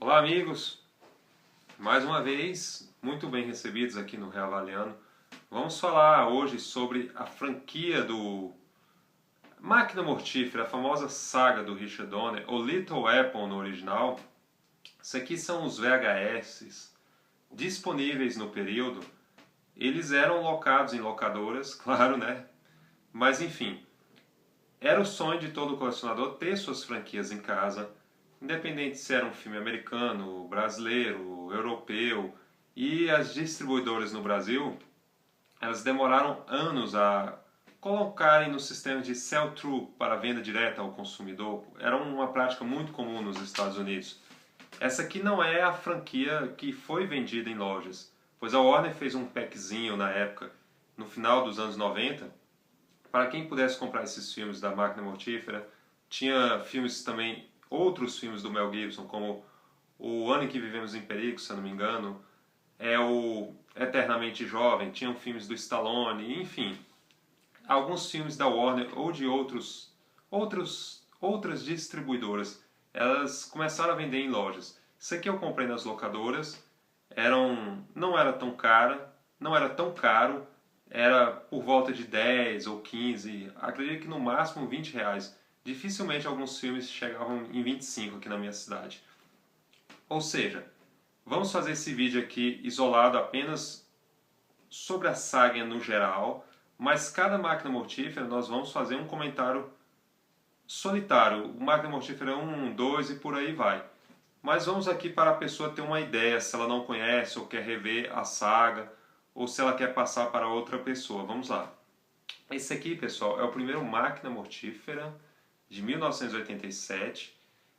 Olá amigos, mais uma vez, muito bem recebidos aqui no Reavaliando. Vamos falar hoje sobre a franquia do Máquina Mortífera, a famosa saga do Richard Donner, ou Little Apple no original. Isso aqui são os VHS disponíveis no período. Eles eram locados em locadoras, claro, né? Mas enfim, era o sonho de todo colecionador ter suas franquias em casa, independente se era um filme americano, brasileiro, europeu. E as distribuidoras no Brasil, elas demoraram anos a colocarem no sistema de sell-through para venda direta ao consumidor. Era uma prática muito comum nos Estados Unidos. Essa aqui não é a franquia que foi vendida em lojas, pois a Warner fez um packzinho na época, no final dos anos 90, para quem pudesse comprar esses filmes da Máquina Mortífera. Tinha filmes também, outros filmes do Mel Gibson, como O Ano em que Vivemos em Perigo, se eu não me engano, é o Eternamente Jovem, tinham filmes do Stallone, enfim, alguns filmes da Warner ou de outras distribuidoras. Elas começaram a vender em lojas. Isso aqui eu comprei nas locadoras, não era tão cara, não era tão caro, era por volta de 10 ou 15, acredito que no máximo R$ 20. Dificilmente alguns filmes chegavam em 25 aqui na minha cidade. Ou seja, vamos fazer esse vídeo aqui isolado apenas sobre a saga no geral, mas cada Máquina Mortífera nós vamos fazer um comentário solitário. O Máquina Mortífera 1, 2 e por aí vai. Mas vamos aqui para a pessoa ter uma ideia, se ela não conhece ou quer rever a saga, ou se ela quer passar para outra pessoa. Vamos lá. Esse aqui, pessoal, é o primeiro Máquina Mortífera, de 1987.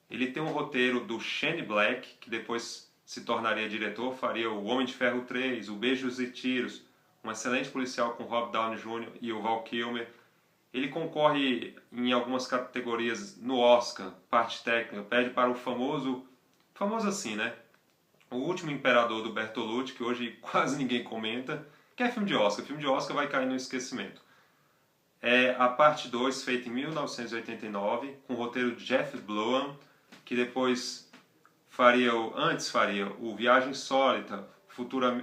Ele tem um roteiro do Shane Black, que depois se tornaria diretor, faria o Homem de Ferro 3, o Beijos e Tiros, um excelente policial com Robert Downey Jr. e o Val Kilmer. Ele concorre em algumas categorias no Oscar, parte técnica, pede para o famoso assim, né? O Último Imperador do Bertolucci, que hoje quase ninguém comenta, que é filme de Oscar. Filme de Oscar vai cair no esquecimento. É a parte 2, feita em 1989, com o roteiro de Jeff Blum, que depois faria o Viagem Insólita,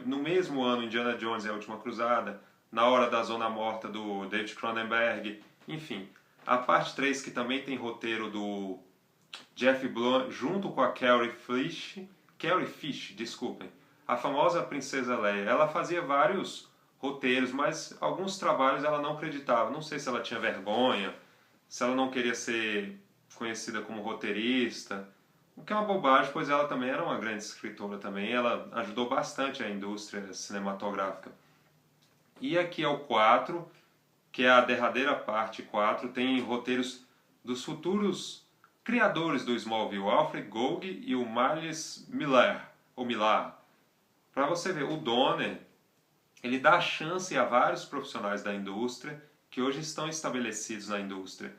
no mesmo ano Indiana Jones e a Última Cruzada, Na Hora da Zona Morta do David Cronenberg, enfim. A parte 3, que também tem roteiro do Jeff Blum, junto com a Carrie Fish, desculpem, a famosa Princesa Leia. Ela fazia vários roteiros, mas alguns trabalhos ela não acreditava. Não sei se ela tinha vergonha, se ela não queria ser conhecida como roteirista, o que é uma bobagem, pois ela também era uma grande escritora também. Ela ajudou bastante a indústria cinematográfica. E aqui é o 4, que é a derradeira parte 4, tem roteiros dos futuros criadores do Smallville, Alfred Gough e o Miles Millar. Para você ver, o Donner, ele dá chance a vários profissionais da indústria que hoje estão estabelecidos na indústria,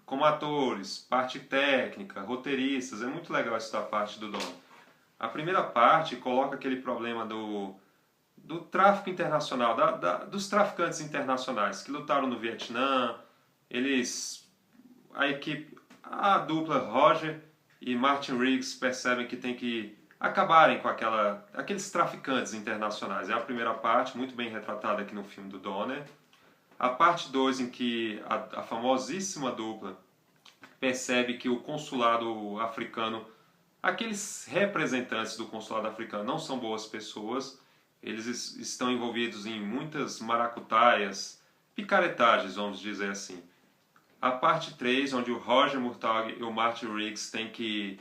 como atores, parte técnica, roteiristas. É muito legal essa parte do Donner. A primeira parte coloca aquele problema do tráfico internacional, dos traficantes internacionais que lutaram no Vietnã. A dupla Roger e Martin Riggs percebem que tem que acabarem com aqueles traficantes internacionais. É a primeira parte, muito bem retratada aqui no filme do Donner. A parte 2, em que a famosíssima dupla percebe que o consulado africano, aqueles representantes do consulado africano não são boas pessoas, eles estão envolvidos em muitas maracutaias, picaretagens, vamos dizer assim. A parte 3, onde o Roger Murtaugh e o Martin Riggs têm que,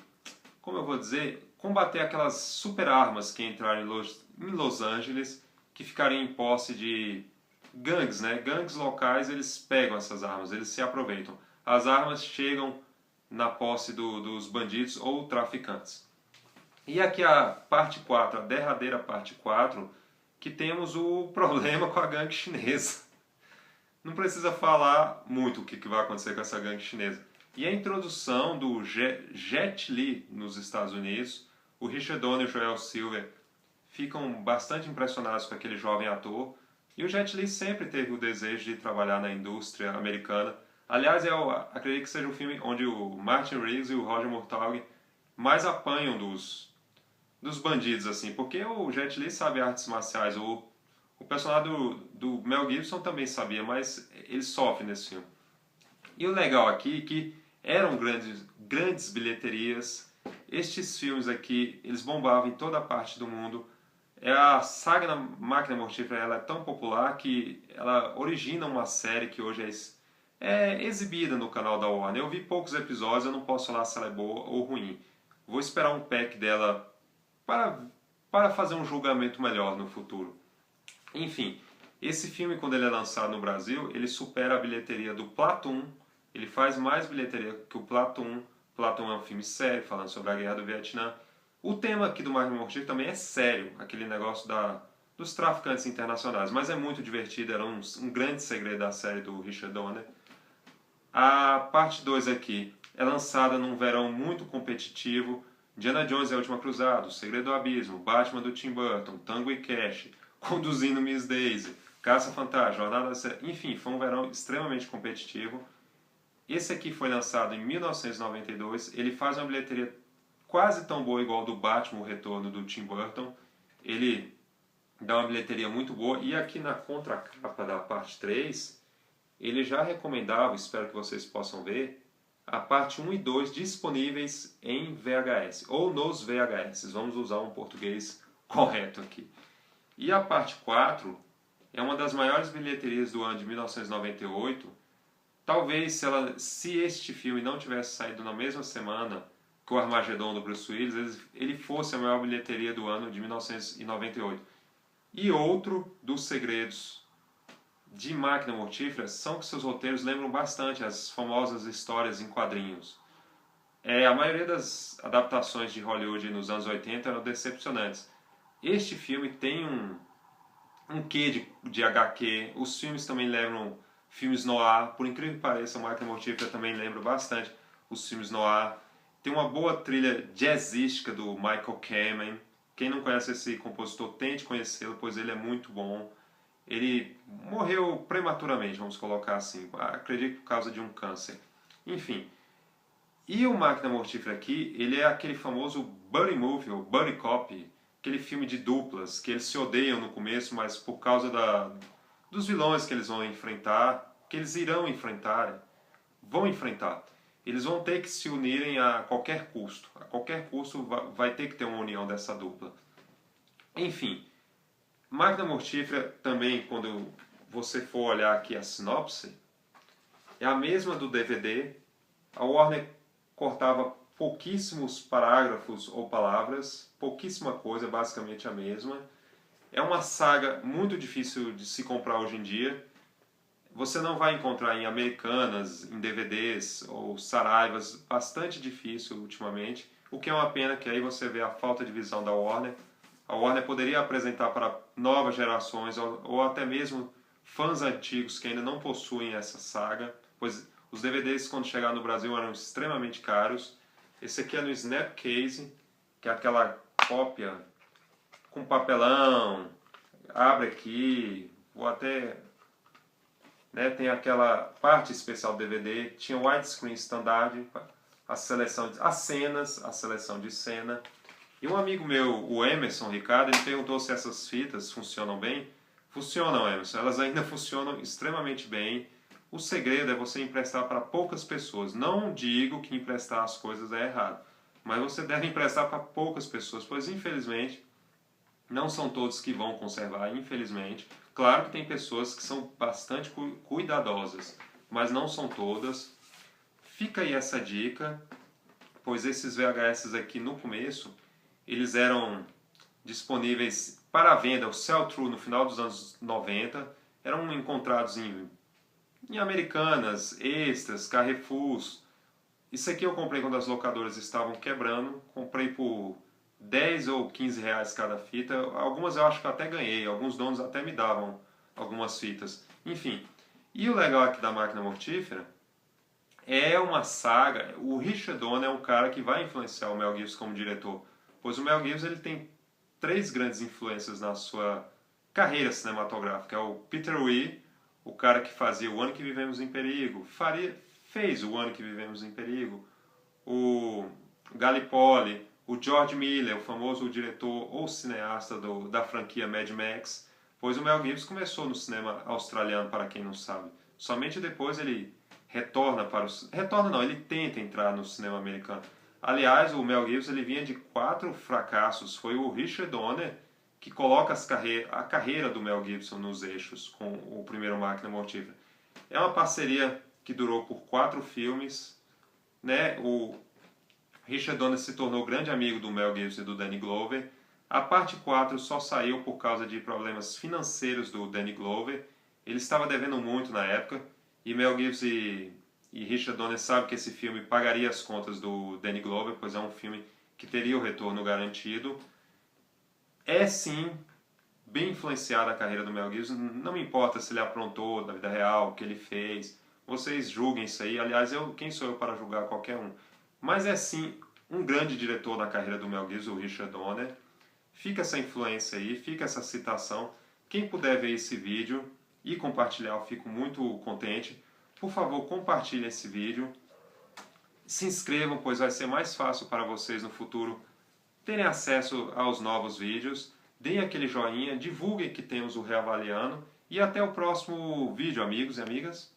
como eu vou dizer, combater aquelas super armas que entraram em Los Angeles, que ficariam em posse de gangues, né? Gangues locais, eles pegam essas armas, eles se aproveitam. As armas chegam na posse dos bandidos ou traficantes. E aqui a parte 4, a derradeira parte 4, que temos o problema com a gangue chinesa. Não precisa falar muito o que vai acontecer com essa gangue chinesa. E a introdução do Jet Li nos Estados Unidos, o Richard Donner e o Joel Silver ficam bastante impressionados com aquele jovem ator. E o Jet Li sempre teve o desejo de trabalhar na indústria americana. Aliás, eu acredito que seja um filme onde o Martin Riggs e o Roger Murtaugh mais apanham dos dos bandidos, assim, porque o Jet Li sabe artes marciais, o personagem do Mel Gibson também sabia, mas ele sofre nesse filme. E o legal aqui é que eram grandes bilheterias. Estes filmes aqui, eles bombavam em toda a parte do mundo. A saga da Máquina Mortífera ela é tão popular que ela origina uma série que hoje é exibida no canal da Warner. Eu vi poucos episódios, eu não posso falar se ela é boa ou ruim. Vou esperar um pack dela para, para fazer um julgamento melhor no futuro. Enfim, esse filme, quando ele é lançado no Brasil, ele supera a bilheteria do Platoon. Ele faz mais bilheteria que o Platoon. Platoon é um filme sério, falando sobre a Guerra do Vietnã. O tema aqui do Máquina Mortífera também é sério, aquele negócio dos traficantes internacionais, mas é muito divertido, era um grande segredo da série do Richard Donner. A parte 2 aqui é lançada num verão muito competitivo. Indiana Jones e a Última Cruzada, O Segredo do Abismo, Batman do Tim Burton, Tango e Cash, Conduzindo Miss Daisy, Caça-Fantasma, Jornada... Enfim, foi um verão extremamente competitivo. Esse aqui foi lançado em 1992. Ele faz uma bilheteria quase tão boa igual do Batman, o Retorno do Tim Burton. Ele dá uma bilheteria muito boa. E aqui na contracapa da parte 3, ele já recomendava, espero que vocês possam ver, a parte 1 e 2 disponíveis em VHS, ou nos VHS. Vamos usar um português correto aqui. E a parte 4 é uma das maiores bilheterias do ano de 1998. Talvez se este filme não tivesse saído na mesma semana que o Armagedon do Bruce Willis, ele fosse a maior bilheteria do ano de 1998. E outro dos segredos de Máquina Mortífera são que seus roteiros lembram bastante as famosas histórias em quadrinhos. A maioria das adaptações de Hollywood nos anos 80 eram decepcionantes. Este filme tem um quê de HQ. Os filmes também lembram filmes noir. Por incrível que pareça, a Máquina Mortífera também lembra bastante os filmes noir. Tem uma boa trilha jazzística do Michael Kamen. Quem não conhece esse compositor, tente conhecê-lo, pois ele é muito bom. Ele morreu prematuramente, vamos colocar assim. Acredito por causa de um câncer. Enfim. E o Máquina Mortífera aqui, ele é aquele famoso buddy movie, ou buddy cop, aquele filme de duplas, que eles se odeiam no começo, mas por causa dos vilões que eles vão enfrentar, que eles irão enfrentar, eles vão ter que se unirem a qualquer custo. A qualquer custo vai ter que ter uma união dessa dupla. Enfim, Máquina Mortífera também, quando você for olhar aqui a sinopse, é a mesma do DVD. A Warner cortava pouquíssimos parágrafos ou palavras, pouquíssima coisa, basicamente a mesma. É uma saga muito difícil de se comprar hoje em dia. Você não vai encontrar em Americanas, em DVDs ou Saraivas, bastante difícil ultimamente, o que é uma pena, que aí você vê a falta de visão da Warner. A Warner poderia apresentar para novas gerações ou até mesmo fãs antigos que ainda não possuem essa saga, pois os DVDs quando chegaram no Brasil eram extremamente caros. Esse aqui é no Snapcase, que é aquela cópia com papelão, abre aqui, ou até... tem aquela parte especial do DVD, tinha widescreen standard, a seleção de cena. E um amigo meu, o Emerson Ricardo, ele perguntou se essas fitas funcionam bem. Funcionam, Emerson, elas ainda funcionam extremamente bem. O segredo é você emprestar para poucas pessoas. Não digo que emprestar as coisas é errado, mas você deve emprestar para poucas pessoas, pois infelizmente não são todos que vão conservar, infelizmente. Claro que tem pessoas que são bastante cuidadosas, mas não são todas. Fica aí essa dica, pois esses VHS aqui no começo, eles eram disponíveis para venda, o sell-through no final dos anos 90, eram encontrados em Americanas, Extras, Carrefours. Isso aqui eu comprei quando as locadoras estavam quebrando, comprei por 10 ou 15 reais cada fita. Algumas eu acho que eu até ganhei, alguns donos até me davam algumas fitas. Enfim, e o legal aqui da Máquina Mortífera é uma saga. O Richard Donner é um cara que vai influenciar o Mel Gibson como diretor, pois o Mel Gibson ele tem 3 grandes influências na sua carreira cinematográfica. É o Peter Weir, o cara que fazia O Ano que Vivemos em Perigo, fez O Ano que Vivemos em Perigo, o Gallipoli, o George Miller, o famoso diretor ou cineasta da franquia Mad Max, pois o Mel Gibson começou no cinema australiano, para quem não sabe. Somente depois ele retorna para o... Retorna não, ele tenta entrar no cinema americano. Aliás, o Mel Gibson ele vinha de 4 fracassos. Foi o Richard Donner que coloca a carreira do Mel Gibson nos eixos com o primeiro Máquina Mortífera. É uma parceria que durou por 4 filmes, né? O Richard Donner se tornou grande amigo do Mel Gibson e do Danny Glover. A parte 4 só saiu por causa de problemas financeiros do Danny Glover. Ele estava devendo muito na época e Mel Gibson e Richard Donner sabem que esse filme pagaria as contas do Danny Glover, pois é um filme que teria o retorno garantido. É sim bem influenciada a carreira do Mel Gibson. Não me importa se ele aprontou da vida real, o que ele fez. Vocês julguem isso aí. Aliás, quem sou eu para julgar qualquer um? Mas é sim um grande diretor na carreira do Mel Gibson, o Richard Donner. Fica essa influência aí, fica essa citação. Quem puder ver esse vídeo e compartilhar, eu fico muito contente. Por favor, compartilhem esse vídeo. Se inscrevam, pois vai ser mais fácil para vocês no futuro terem acesso aos novos vídeos. Deem aquele joinha, divulguem que temos o Reavaliando. E até o próximo vídeo, amigos e amigas.